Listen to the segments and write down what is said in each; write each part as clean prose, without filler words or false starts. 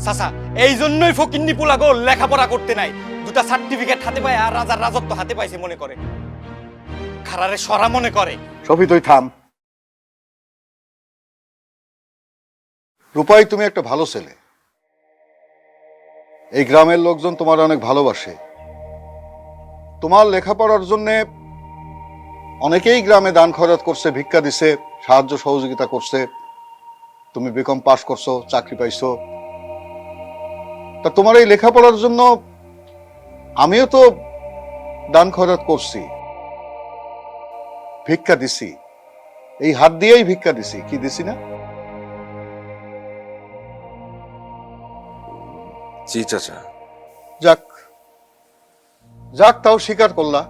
চাচা, এই জন্যই ফকিন্নি পোলাগো লেখাপড়া করতে নাই, দুটা সার্টিফিকেট হাতে পায় আর রাজার রাজত্ব হাতে পাইছে মনে করে, খারারে সরা মনে করে। সফি তুই থাম। রূপাই, তুমি একটা ভালো ছেলে, এই গ্রামের লোকজন তোমার অনেক ভালোবাসে। তোমার লেখাপড়ার জন্যে অনেকেই গ্রামে দান খয়রাত করছে, ভিক্ষা দিছে, সাহায্য সহযোগিতা করছে। তুমি বিকম পাশ করছো, চাকরি পাইছো। তা তোমার এই লেখাপড়ার জন্য আমিও তো দান খয়রাত করছি, ভিক্ষা দিছি, এই হাত দিয়েই ভিক্ষা দিছি, কি দিছি না? জি চাচা। যাক যাক, তাও স্বীকার করলা।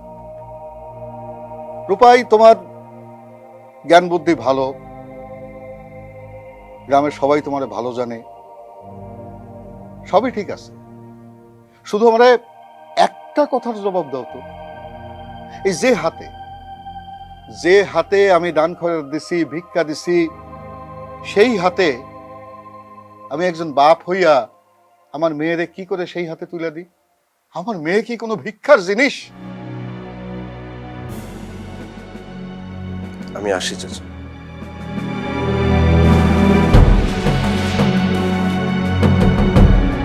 রূপাই, তোমার জ্ঞান বুদ্ধি ভালো, গ্রামের সবাই তোমারে ভালো জানে, সবই ঠিক আছে। শুধু আমারে একটা কথার জবাব দাও তো, এই যে হাতে আমি দান খয়রাত দিছি, ভিক্ষা দিছি, সেই হাতে আমি একজন বাপ হইয়া আমার মেয়েরে কি করে সেই হাতে তুলে দিই? আমার মেয়ে কি কোনো ভিক্ষার জিনিস? আমি আসি চাচা।